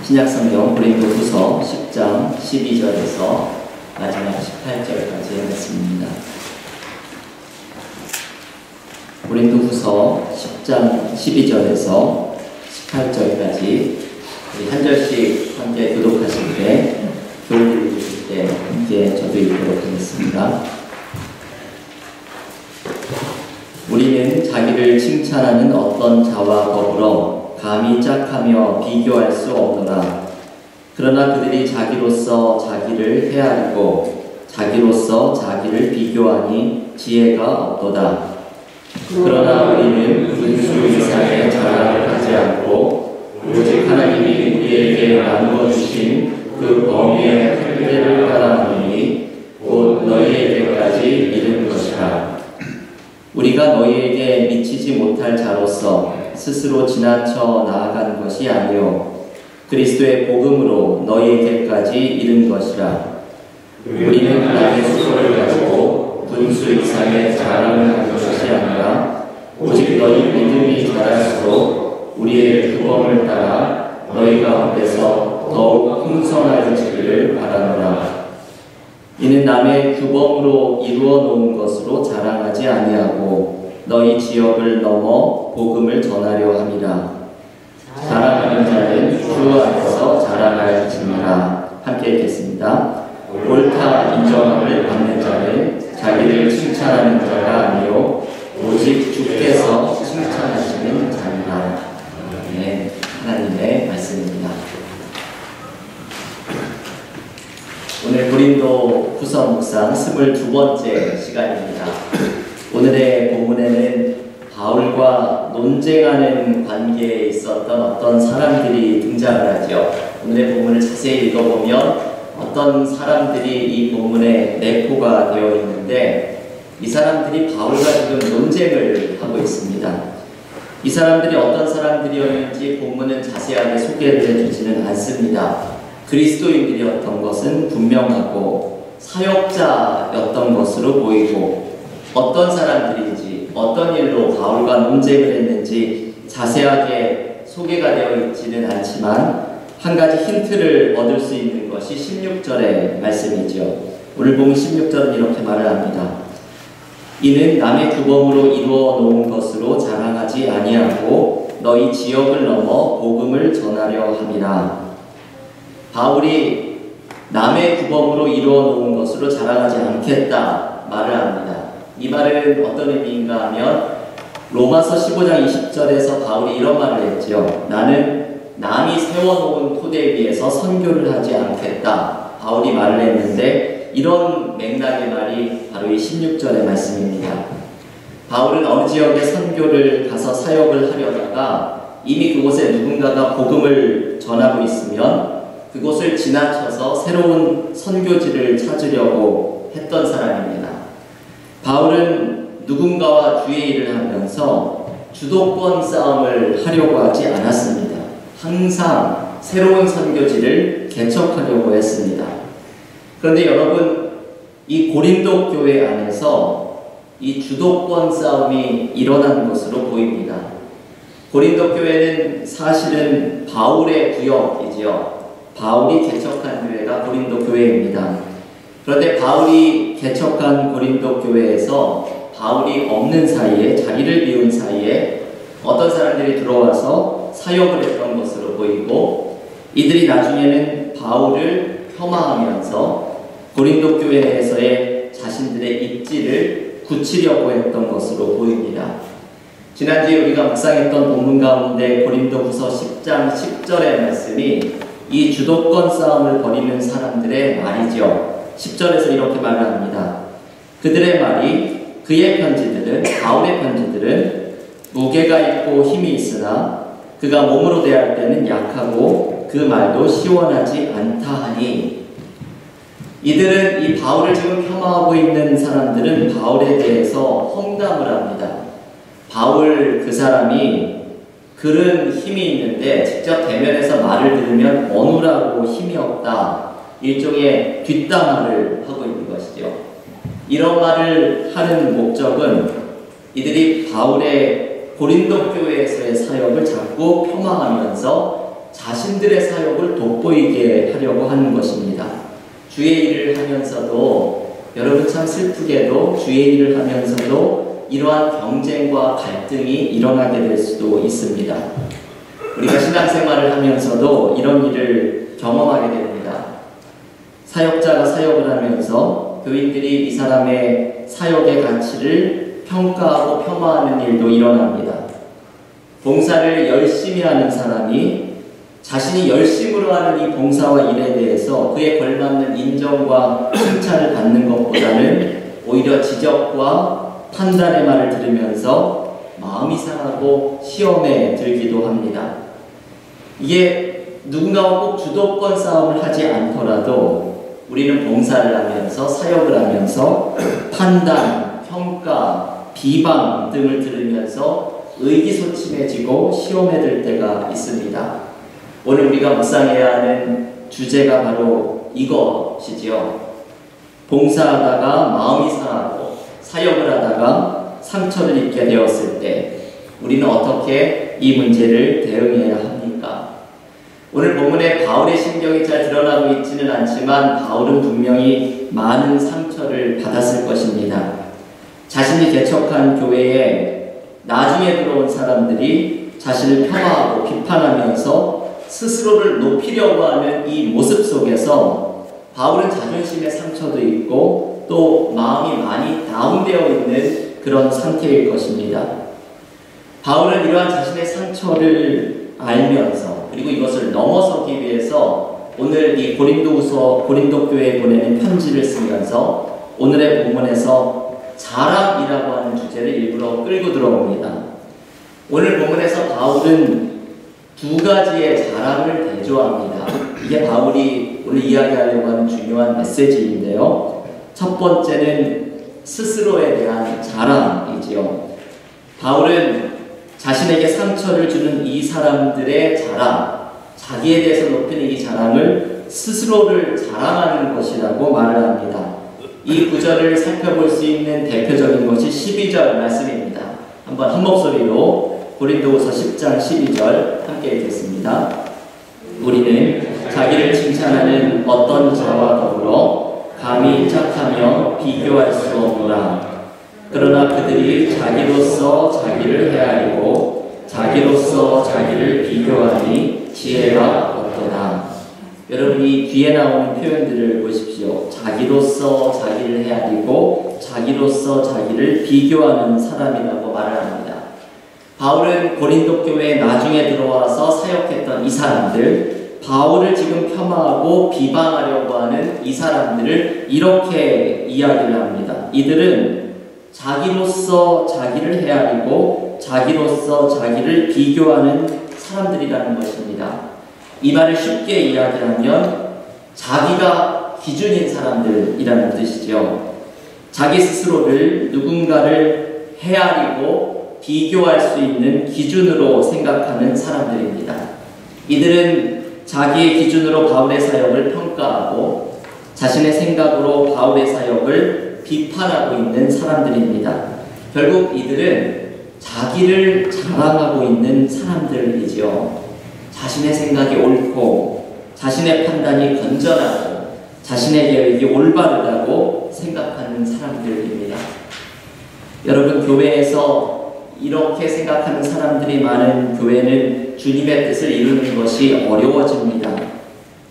신약성경 고린도후서 10장 12절에서 마지막 18절까지의 말씀입니다. 고린도후서 10장 12절에서 18절까지 우리 한 절씩 함께 교독하실 때, 교훈을 읽으실 때 함께 저도 읽도록 하겠습니다. 우리는 자기를 칭찬하는 어떤 자와 더불어 감히 짝하며 비교할 수 없노라. 그러나 그들이 자기로서 자기를 헤아리고 자기로서 자기를 비교하니 지혜가 없도다. 그러나 우리는 분수 이상의 자랑을 하지 않고 오직 하나님이 우리에게 나누어 주신 그 범위의 한계를 따라하니 곧 너희에게까지 이른 것이라. 우리가 너희에게 미치지 못할 자로서 스스로 지나쳐 나아간 것이 아니요 그리스도의 복음으로 너희에게까지 이른 것이라. 우리는 나의 수고를 가지고 분수 이상의 자랑을 하는 것이 아니라 오직 너희 믿음이 자랄수록 우리의 규범을 따라 너희 가운데서 더욱 풍성하여지기를 바라노라. 이는 남의 규범으로 이루어 놓은 것으로 자랑하지 아니하고 너희 지역을 넘어 복음을 전하려 함이라. 자랑하는 자는 주 안에서 자랑할지니라. 함께 읽겠습니다. 옳다 인정함을 받는 자는 자기를 칭찬하는 자가 아니요 오직 주께서 칭찬하시는 자니라. 네, 하나님의 말씀입니다. 오늘 고린도 후서 묵상 22번째 시간입니다. 오늘의 본문에는 바울과 논쟁하는 관계에 있었던 어떤 사람들이 등장을 하죠. 오늘의 본문을 자세히 읽어보면 어떤 사람들이 이 본문에 내포가 되어 있는데 이 사람들이 바울과 지금 논쟁을 하고 있습니다. 이 사람들이 어떤 사람들이었는지 본문은 자세하게 소개를 해주지는 않습니다. 그리스도인들이었던 것은 분명하고 사역자였던 것으로 보이고 어떤 사람들인지 어떤 일로 바울과 논쟁을 했는지 자세하게 소개가 되어 있지는 않지만 한 가지 힌트를 얻을 수 있는 것이 16절의 말씀이죠. 오늘 보면 16절은 이렇게 말을 합니다. 이는 남의 규범으로 이루어 놓은 것으로 자랑하지 아니하고 너희 지역을 넘어 복음을 전하려 함이라. 바울이 남의 규범으로 이루어 놓은 것으로 자랑하지 않겠다 말을 합니다. 이 말은 어떤 의미인가 하면 로마서 15장 20절에서 바울이 이런 말을 했죠. 나는 남이 세워놓은 토대 위에서 선교를 하지 않겠다. 바울이 말을 했는데 이런 맥락의 말이 바로 이 16절의 말씀입니다. 바울은 어느 지역에 선교를 가서 사역을 하려다가 이미 그곳에 누군가가 복음을 전하고 있으면 그곳을 지나쳐서 새로운 선교지를 찾으려고 했던 사람입니다. 바울은 누군가와 주의 일을 하면서 주도권 싸움을 하려고 하지 않았습니다. 항상 새로운 선교지를 개척하려고 했습니다. 그런데 여러분, 이 고린도 교회 안에서 이 주도권 싸움이 일어난 것으로 보입니다. 고린도 교회는 사실은 바울의 구역이지요. 바울이 개척한 교회가 고린도 교회입니다. 그런데 바울이 개척한 고린도 교회에서 바울이 없는 사이에, 자리를 비운 사이에 어떤 사람들이 들어와서 사역을 했던 것으로 보이고 이들이 나중에는 바울을 폄하하면서 고린도 교회에서의 자신들의 입지를 굳히려고 했던 것으로 보입니다. 지난주에 우리가 묵상했던 본문 가운데 고린도후서 10장 10절의 말씀이 이 주도권 싸움을 벌이는 사람들의 말이죠. 10절에서 이렇게 말을 합니다. 그들의 말이 그의 편지들은, 바울의 편지들은 무게가 있고 힘이 있으나 그가 몸으로 대할 때는 약하고 그 말도 시원하지 않다 하니. 이들은 이 바울을 지금 폄하하고 있는 사람들은 바울에 대해서 험담을 합니다. 바울 그 사람이 글은 힘이 있는데 직접 대면해서 말을 들으면 어눌하고 힘이 없다. 일종의 뒷담화를 하고 있는 것이죠. 이런 말을 하는 목적은 이들이 바울의 고린도 교회에서의 사역을 자꾸 폄하하면서 자신들의 사역을 돋보이게 하려고 하는 것입니다. 주의 일을 하면서도 여러분 참 슬프게도 주의 일을 하면서도 이러한 경쟁과 갈등이 일어나게 될 수도 있습니다. 우리가 신앙생활을 하면서도 이런 일을 경험하게 됩니다. 사역자가 사역을 하면서 교인들이 이 사람의 사역의 가치를 평가하고 폄하하는 일도 일어납니다. 봉사를 열심히 하는 사람이 자신이 열심으로 하는 이 봉사와 일에 대해서 그에 걸맞는 인정과 칭찬을 받는 것보다는 오히려 지적과 판단의 말을 들으면서 마음이 상하고 시험에 들기도 합니다. 이게 누군가와 꼭 주도권 싸움을 하지 않더라도 우리는 봉사를 하면서 사역을 하면서 판단, 평가, 비방 등을 들으면서 의기소침해지고 시험에 들 때가 있습니다. 오늘 우리가 묵상해야 하는 주제가 바로 이것이지요. 봉사하다가 마음이 상하고 사역을 하다가 상처를 입게 되었을 때 우리는 어떻게 이 문제를 대응해야 합니까? 오늘 본문에 바울의 심경이 잘 드러나고 있지는 않지만 바울은 분명히 많은 상처를 받았을 것입니다. 자신이 개척한 교회에 나중에 들어온 사람들이 자신을 폄하하고 비판하면서 스스로를 높이려고 하는 이 모습 속에서 바울은 자존심의 상처도 있고 또 마음이 많이 다운되어 있는 그런 상태일 것입니다. 바울은 이러한 자신의 상처를 알면서 그리고 이것을 넘어서기 위해서 오늘 이 고린도 교회에 보내는 편지를 쓰면서 오늘의 본문에서 자랑이라고 하는 주제를 일부러 끌고 들어옵니다. 오늘 본문에서 바울은 두 가지의 자랑을 대조합니다. 이게 바울이 오늘 이야기하려고 하는 중요한 메시지인데요. 첫 번째는 스스로에 대한 자랑이지요. 바울은 자신에게 상처를 주는 이 사람들의 자랑, 자기에 대해서 높이는 이 자랑을 스스로를 자랑하는 것이라고 말을 합니다. 이 구절을 살펴볼 수 있는 대표적인 것이 12절 말씀입니다. 한번 한 목소리로 고린도후서 10장 12절 함께 읽겠습니다. 우리는 자기를 칭찬하는 어떤 자와 더불어 감히 착하며 비교할 수 없노라. 그러나 그들이 자기로서 자기를 헤아리고 자기로서 자기를 비교하니 지혜가 없도다. 여러분이 뒤에 나오는 표현들을 보십시오. 자기로서 자기를 헤아리고 자기로서 자기를 비교하는 사람이라고 말을 합니다. 바울은 고린도 교회에 나중에 들어와서 사역했던 이 사람들, 바울을 지금 폄하하고 비방하려고 하는 이 사람들을 이렇게 이야기를 합니다. 이들은 자기로서 자기를 헤아리고 자기로서 자기를 비교하는 사람들이라는 것입니다. 이 말을 쉽게 이야기하면 자기가 기준인 사람들이라는 뜻이죠. 자기 스스로를 누군가를 헤아리고 비교할 수 있는 기준으로 생각하는 사람들입니다. 이들은 자기의 기준으로 바울의 사역을 평가하고 자신의 생각으로 바울의 사역을 비판하고 있는 사람들입니다. 결국 이들은 자기를 자랑하고 있는 사람들이지요. 자신의 생각이 옳고 자신의 판단이 건전하고 자신의 계획이 올바르다고 생각하는 사람들입니다. 여러분, 교회에서 이렇게 생각하는 사람들이 많은 교회는 주님의 뜻을 이루는 것이 어려워집니다.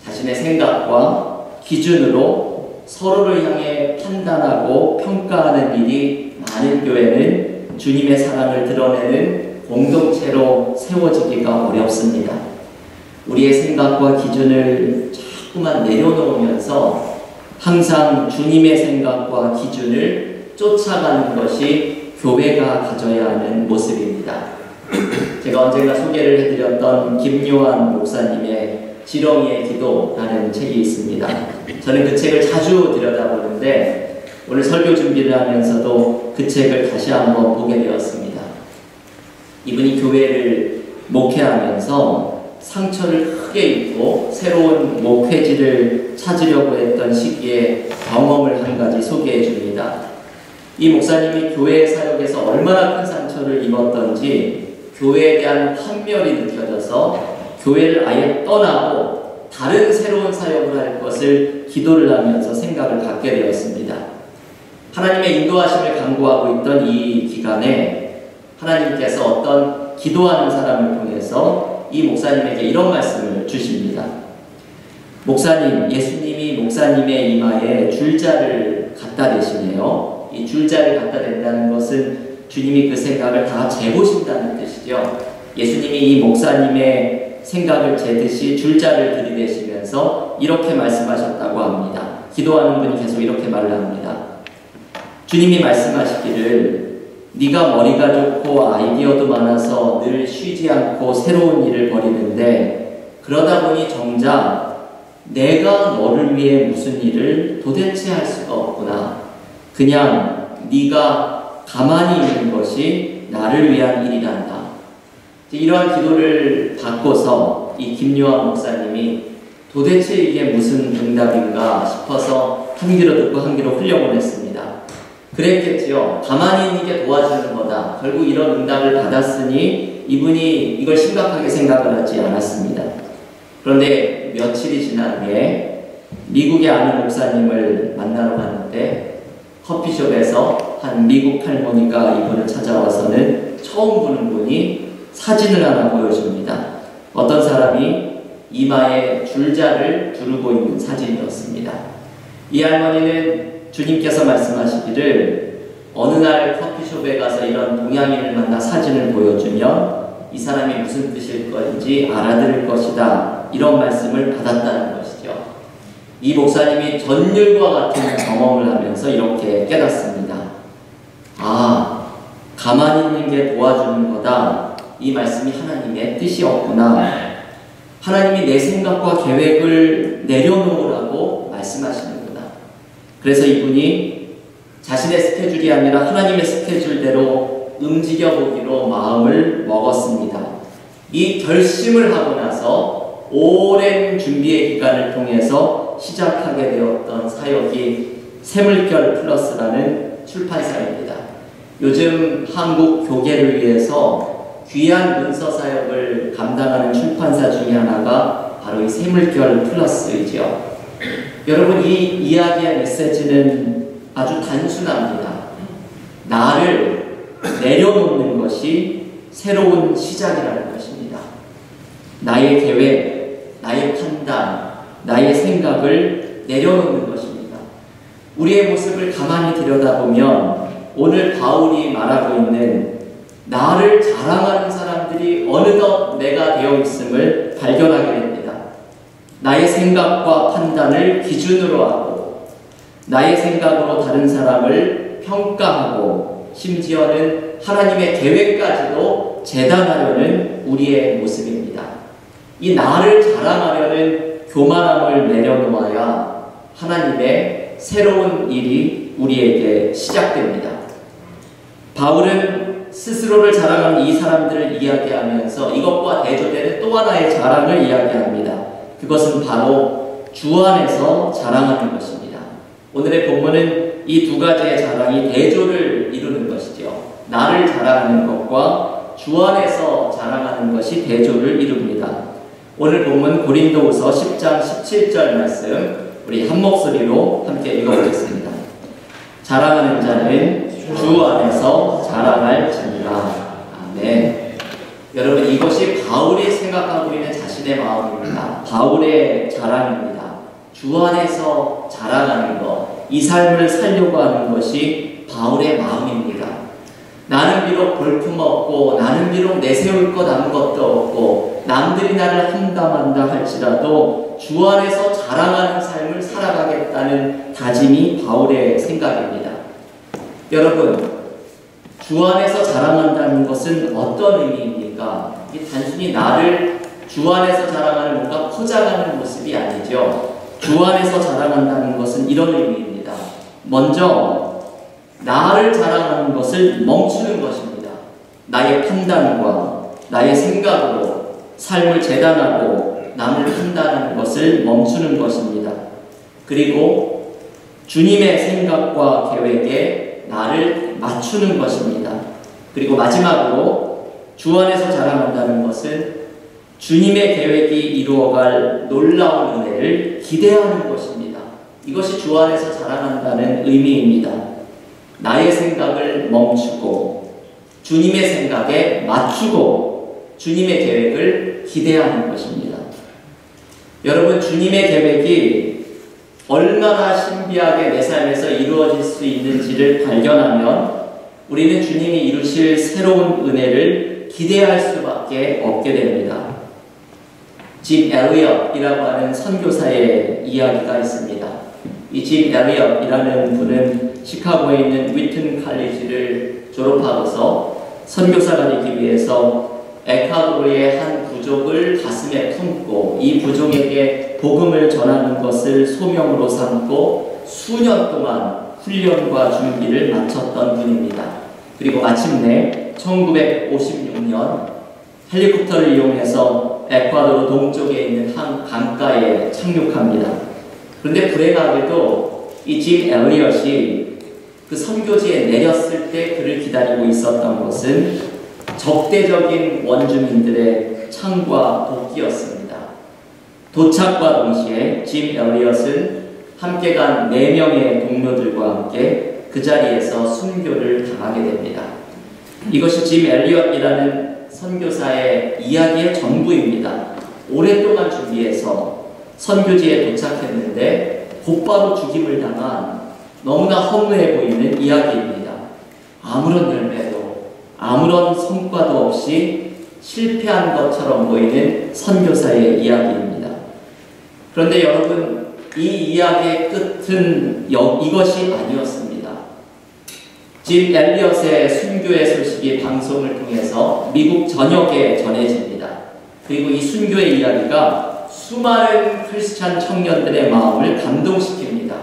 자신의 생각과 기준으로 서로를 향해 판단하고 평가하는 일이 많은 교회는 주님의 사랑을 드러내는 공동체로 세워지기가 어렵습니다. 우리의 생각과 기준을 자꾸만 내려놓으면서 항상 주님의 생각과 기준을 쫓아가는 것이 교회가 가져야 하는 모습입니다. 제가 언젠가 소개를 해드렸던 김요한 목사님의 지렁이의 기도라는 책이 있습니다. 저는 그 책을 자주 들여다보는데 오늘 설교 준비를 하면서도 그 책을 다시 한번 보게 되었습니다. 이분이 교회를 목회하면서 상처를 크게 입고 새로운 목회지를 찾으려고 했던 시기에 경험을 한 가지 소개해 줍니다. 이 목사님이 교회 사역에서 얼마나 큰 상처를 입었던지 교회에 대한 환멸이 느껴져서 교회를 아예 떠나고 다른 새로운 사역을 할 것을 기도를 하면서 생각을 갖게 되었습니다. 하나님의 인도하심을 간구하고 있던 이 기간에 하나님께서 어떤 기도하는 사람을 통해서 이 목사님에게 이런 말씀을 주십니다. 목사님, 예수님이 목사님의 이마에 줄자를 갖다 대시네요. 이 줄자를 갖다 댄다는 것은 주님이 그 생각을 다 재보신다는 뜻이죠. 예수님이 이 목사님의 생각을 재듯이 줄자를 들이대시면서 이렇게 말씀하셨다고 합니다. 기도하는 분이 계속 이렇게 말을 합니다. 주님이 말씀하시기를 네가 머리가 좋고 아이디어도 많아서 늘 쉬지 않고 새로운 일을 벌이는데 그러다 보니 정작 내가 너를 위해 무슨 일을 도대체 할 수가 없구나. 그냥 네가 가만히 있는 것이 나를 위한 일이란다. 이러한 기도를 받고서 이 김요한 목사님이 도대체 이게 무슨 응답인가 싶어서 한 귀로 듣고 한 귀로 흘려보냈습니다. 그랬겠지요. 가만히 있는 게 도와주는 거다. 결국 이런 응답을 받았으니 이분이 이걸 심각하게 생각을 하지 않았습니다. 그런데 며칠이 지난 후에 미국의 아는 목사님을 만나러 가는데 커피숍에서 한 미국 할머니가 이분을 찾아와서는 처음 보는 분이 사진을 하나 보여줍니다. 어떤 사람이 이마에 줄자를 두르고 있는 사진이었습니다. 이 할머니는 주님께서 말씀하시기를 어느 날 커피숍에 가서 이런 동양인을 만나 사진을 보여주면 이 사람이 무슨 뜻일 건지 알아들을 것이다. 이런 말씀을 받았다는 것이죠. 이 목사님이 전율과 같은 경험을 하면서 이렇게 깨닫습니다. 아, 가만히 있는 게 도와주는 거다. 이 말씀이 하나님의 뜻이었구나. 하나님이 내 생각과 계획을 내려놓으라고 말씀하시는구나. 그래서 이분이 자신의 스케줄이 아니라 하나님의 스케줄대로 움직여보기로 마음을 먹었습니다. 이 결심을 하고 나서 오랜 준비의 기간을 통해서 시작하게 되었던 사역이 새물결 플러스라는 출판사입니다. 요즘 한국 교계를 위해서 귀한 문서 사역을 감당하는 출판사 중에 하나가 바로 이 새물결 플러스이죠. 여러분, 이 이야기의 메시지는 아주 단순합니다. 나를 내려놓는 것이 새로운 시작이라는 것입니다. 나의 계획, 나의 판단, 나의 생각을 내려놓는 것입니다. 우리의 모습을 가만히 들여다보면 오늘 바울이 말하고 있는 나를 자랑하는 사람들이 어느덧 내가 되어 있음을 발견하게 됩니다. 나의 생각과 판단을 기준으로 하고 나의 생각으로 다른 사람을 평가하고 심지어는 하나님의 계획까지도 재단하려는 우리의 모습입니다. 이 나를 자랑하려는 교만함을 내려놓아야 하나님의 새로운 일이 우리에게 시작됩니다. 바울은 스스로를 자랑하는 이 사람들을 이야기하면서 이것과 대조되는 또 하나의 자랑을 이야기합니다. 그것은 바로 주 안에서 자랑하는 것입니다. 오늘의 본문은 이 두 가지의 자랑이 대조를 이루는 것이죠. 나를 자랑하는 것과 주 안에서 자랑하는 것이 대조를 이룹니다. 오늘 본문 고린도후서 10장 17절 말씀 우리 한 목소리로 함께 읽어보겠습니다. 자랑하는 자는 주 안에서 자랑할지니라. 아멘. 여러분, 이것이 바울이 생각하고 있는 자신의 마음입니다. 바울의 자랑입니다. 주 안에서 자랑하는 것, 이 삶을 살려고 하는 것이 바울의 마음입니다. 나는 비록 볼품없고 나는 비록 내세울 것 아무것도 없고 남들이 나를 한담한다 할지라도 주 안에서 자랑하는 삶을 살아가겠다는 다짐이 바울의 생각입니다. 여러분, 주 안에서 자랑한다는 것은 어떤 의미입니까? 이게 단순히 나를 주 안에서 자랑하는 뭔가 포장하는 모습이 아니죠. 주 안에서 자랑한다는 것은 이런 의미입니다. 먼저 나를 자랑하는 것을 멈추는 것입니다. 나의 판단과 나의 생각으로 삶을 재단하고 남을 판단하는 것을 멈추는 것입니다. 그리고 주님의 생각과 계획에 나를 맞추는 것입니다. 그리고 마지막으로 주 안에서 자랑한다는 것은 주님의 계획이 이루어갈 놀라운 은혜를 기대하는 것입니다. 이것이 주 안에서 자라난다는 의미입니다. 나의 생각을 멈추고 주님의 생각에 맞추고 주님의 계획을 기대하는 것입니다. 여러분, 주님의 계획이 얼마나 신비하게 내 삶에서 이루어질 수 있는지를 발견하면 우리는 주님이 이루실 새로운 은혜를 기대할 수밖에 없게 됩니다. 짐 엘리엇이라고 하는 선교사의 이야기가 있습니다. 이 짐 엘리엇이라는 분은 시카고에 있는 위튼 칼리지를 졸업하고서 선교사가 되기 위해서 에콰도르의 한 부족을 가슴에 품고 이 부족에게 복음을 전하는 것을 소명으로 삼고 수년 동안 훈련과 준비를 마쳤던 분입니다. 그리고 마침내 1956년 헬리콥터를 이용해서 에콰도르 동쪽에 있는 한 강가에 착륙합니다. 그런데 불행하게도 이 짐 엘리엇이 그 선교지에 내렸을 때 그를 기다리고 있었던 것은 적대적인 원주민들의 창과 도끼였습니다. 도착과 동시에 짐 엘리엇은 함께 간 4명의 동료들과 함께 그 자리에서 순교를 당하게 됩니다. 이것이 짐 엘리엇이라는 선교사의 이야기의 전부입니다. 오랫동안 준비해서 선교지에 도착했는데 곧바로 죽임을 당한 너무나 허무해 보이는 이야기입니다. 아무런 열매도 아무런 성과도 없이 실패한 것처럼 보이는 선교사의 이야기입니다. 그런데 여러분, 이 이야기의 끝은 이것이 아니었습니다. 짐 엘리엇의 순교의 소식이 방송을 통해서 미국 전역에 전해집니다. 그리고 이 순교의 이야기가 수많은 크리스찬 청년들의 마음을 감동시킵니다.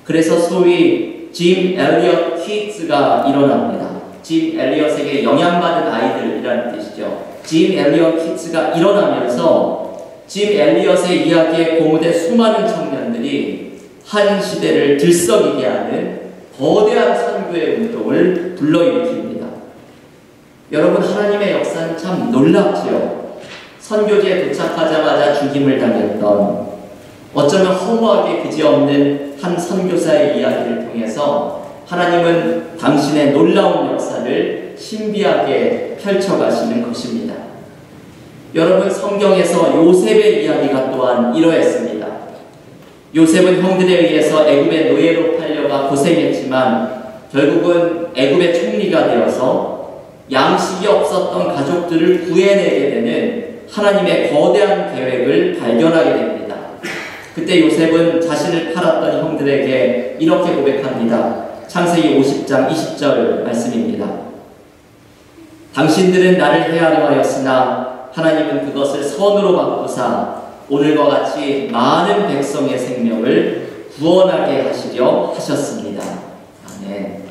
그래서 소위 짐 엘리엇 키즈가 일어납니다. 짐 엘리엇에게 영향받은 아이들이라는 뜻이죠. 짐 엘리엇 키즈가 일어나면서 짐 엘리엇의 이야기에 고무된 수많은 청년들이 한 시대를 들썩이게 하는 거대한 선교의 운동을 불러일으킵니다. 여러분, 하나님의 역사는 참 놀랍지요. 선교지에 도착하자마자 죽임을 당했던, 어쩌면 허무하게 그지없는 한 선교사의 이야기를 통해서 하나님은 당신의 놀라운 역사를 신비하게 펼쳐가시는 것입니다. 여러분, 성경에서 요셉의 이야기가 또한 이러했습니다. 요셉은 형들에 의해서 애굽의 노예로 팔려가 고생했지만 결국은 애굽의 총리가 되어서 양식이 없었던 가족들을 구해내게 되는 하나님의 거대한 계획을 발견하게 됩니다. 그때 요셉은 자신을 팔았던 형들에게 이렇게 고백합니다. 창세기 50장 20절 말씀입니다. 당신들은 나를 헤아려 하였으나 하나님은 그것을 선으로 바꾸사 오늘과 같이 많은 백성의 생명을 구원하게 하시려 하셨습니다. 아멘.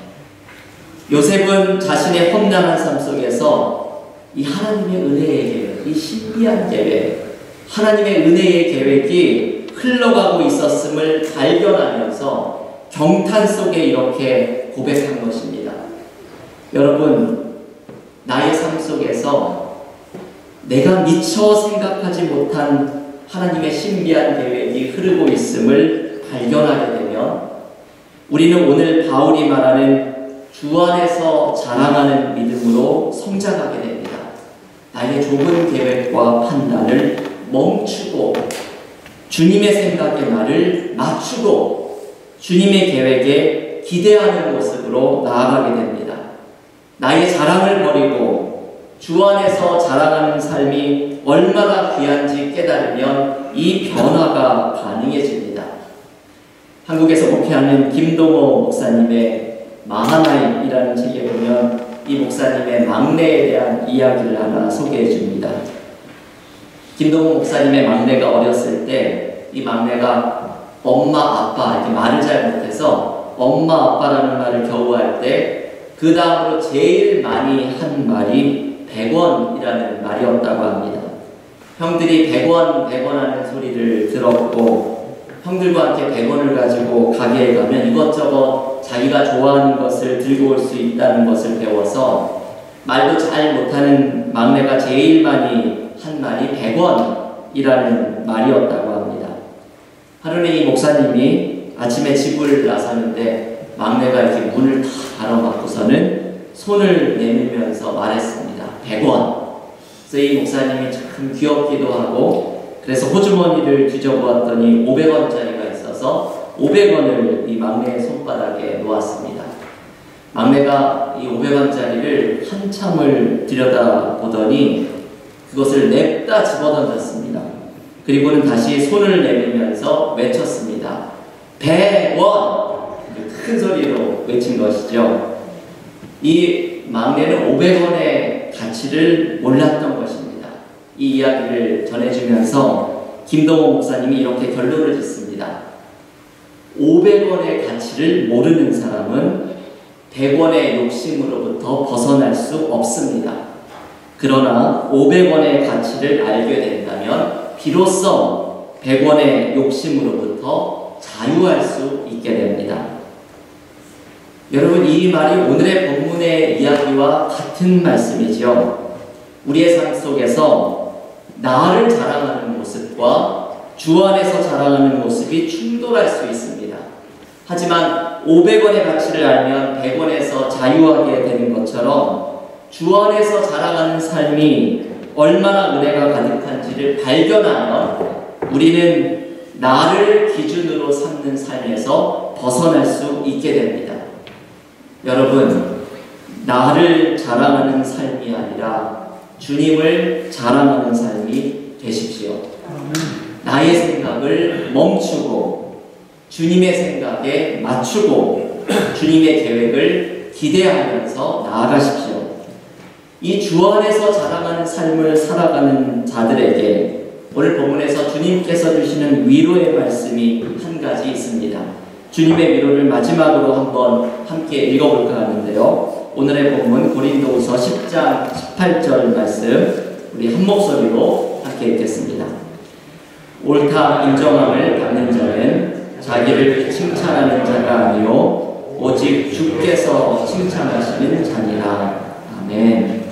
요셉은 자신의 험난한 삶 속에서 이 하나님의 은혜의 계획, 이 신비한 계획, 하나님의 은혜의 계획이 흘러가고 있었음을 발견하면서 경탄 속에 이렇게 고백한 것입니다. 여러분, 나의 삶 속에서 내가 미처 생각하지 못한 하나님의 신비한 계획이 흐르고 있음을 발견하게 되면 우리는 오늘 바울이 말하는 주 안에서 자랑하는 믿음으로 성장하게 됩니다. 나의 좁은 계획과 판단을 멈추고 주님의 생각에 나를 맞추고 주님의 계획에 기대하는 모습으로 나아가게 됩니다. 나의 자랑을 버리고 주 안에서 자랑하는 삶이 얼마나 귀한지 깨달으면 이 변화가 가능해집니다. 한국에서 목회하는 김동호 목사님의 마하나임이라는 책에 보면 이 목사님의 막내에 대한 이야기를 하나 소개해 줍니다. 김동호 목사님의 막내가 어렸을 때 이 막내가 엄마, 아빠 이렇게 말을 잘 못해서 엄마, 아빠라는 말을 겨우 할 때 그 다음으로 제일 많이 한 말이 100원이라는 말이었다고 합니다. 형들이 100원, 100원 하는 소리를 들었고 형들과 함께 100원을 가지고 가게에 가면 이것저것 자기가 좋아하는 것을 들고 올 수 있다는 것을 배워서 말도 잘 못하는 막내가 제일 많이 한 말이 100원이라는 말이었다고 합니다. 하루는 이 목사님이 아침에 집을 나서는데 막내가 이렇게 문을 다 가로막고서는 손을 내밀면서 말했습니다. 100원. 그래서 이 목사님이 참 귀엽기도 하고 그래서 호주머니를 뒤져보았더니 500원짜리가 있어서 500원을 이 막내의 손바닥에 놓았습니다. 막내가 이 500원짜리를 한참을 들여다보더니 그것을 냅다 집어던졌습니다. 그리고는 다시 손을 내밀면서 외쳤습니다. 100원! 큰 소리로 외친 것이죠. 이 막내는 500원의 가치를 몰랐던 것입니다. 이 이야기를 전해주면서 김동호 목사님이 이렇게 결론을 짓습니다. 500원의 가치를 모르는 사람은 100원의 욕심으로부터 벗어날 수 없습니다. 그러나 500원의 가치를 알게 된다면 비로소 100원의 욕심으로부터 자유할 수 있게 됩니다. 여러분, 이 말이 오늘의 본문의 이야기와 같은 말씀이지요. 우리의 삶 속에서 나를 자랑하는 모습과 주 안에서 자랑하는 모습이 충돌할 수 있습니다. 하지만 500원의 가치를 알면 100원에서 자유하게 되는 것처럼 주 안에서 자랑하는 삶이 얼마나 은혜가 가득한지를 발견하면 우리는 나를 기준으로 삼는 삶에서 벗어날 수 있게 됩니다. 여러분, 나를 자랑하는 삶이 아니라 주님을 자랑하는 삶이 되십시오. 나의 생각을 멈추고 주님의 생각에 맞추고 주님의 계획을 기대하면서 나아가십시오. 이 주 안에서 자랑하는 삶을 살아가는 자들에게 오늘 본문에서 주님께서 주시는 위로의 말씀이 한 가지 있습니다. 주님의 위로를 마지막으로 한번 함께 읽어볼까 하는데요. 오늘의 본문 고린도후서 10장 18절 말씀 우리 한 목소리로 함께 읽겠습니다. 옳다 인정함을 받는 자는 자기를 칭찬하는 자가 아니요 오직 주께서 칭찬하시는 자니라. 아멘.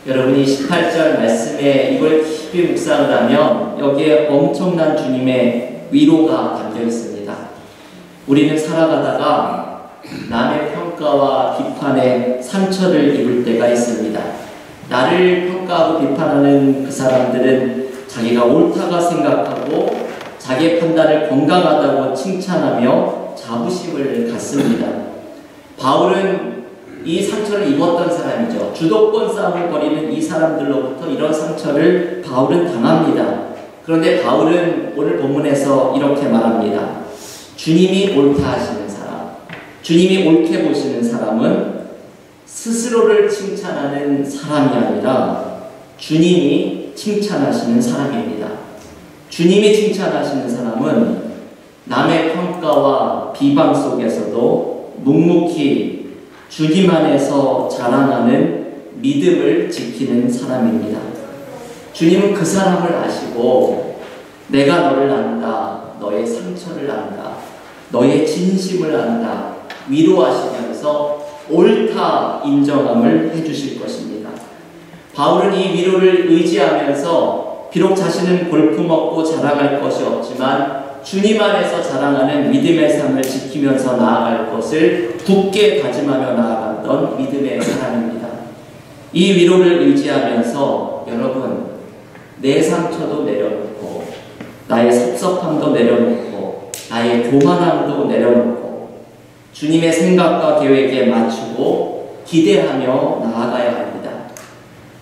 여러분이 18절 말씀에 이걸 깊이 묵상을 하면 여기에 엄청난 주님의 위로가 담겨 있습니다. 우리는 살아가다가 남의 평가와 비판에 상처를 입을 때가 있습니다. 나를 평가하고 비판하는 그 사람들은 자기가 옳다고 생각하고 자기의 판단을 건강하다고 칭찬하며 자부심을 갖습니다. 바울은 이 상처를 입었던 사람이죠. 주도권 싸움을 벌이는 이 사람들로부터 이런 상처를 바울은 당합니다. 그런데 바울은 오늘 본문에서 이렇게 말합니다. 주님이 옳다 하시는 사람, 주님이 옳게 보시는 사람은 스스로를 칭찬하는 사람이 아니라 주님이 칭찬하시는 사람입니다. 주님이 칭찬하시는 사람은 남의 평가와 비방 속에서도 묵묵히 주님 안에서 자라나는 믿음을 지키는 사람입니다. 주님은 그 사람을 아시고 내가 너를 안다, 너의 상처를 안다, 너의 진심을 안다 위로하시면서 옳다 인정함을 해주실 것입니다. 바울은 이 위로를 의지하면서 비록 자신은 볼품없고 자랑할 것이 없지만 주님 안에서 자랑하는 믿음의 삶을 지키면서 나아갈 것을 굳게 다짐하며 나아갔던 믿음의 사람입니다. 이 위로를 의지하면서 여러분, 내 상처도 내려놓고 나의 섭섭함도 내려놓고 나의 교만함도 내려놓고 주님의 생각과 계획에 맞추고 기대하며 나아가야 합니다.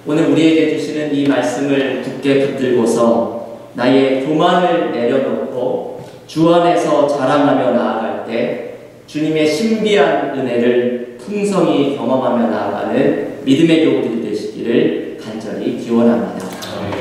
오늘 우리에게 주시는 이 말씀을 굳게 붙들고서 나의 교만을 내려놓고 주 안에서 자랑하며 나아갈 때 주님의 신비한 은혜를 풍성히 경험하며 나아가는 믿음의 교우들이 되시기를 간절히 기원합니다.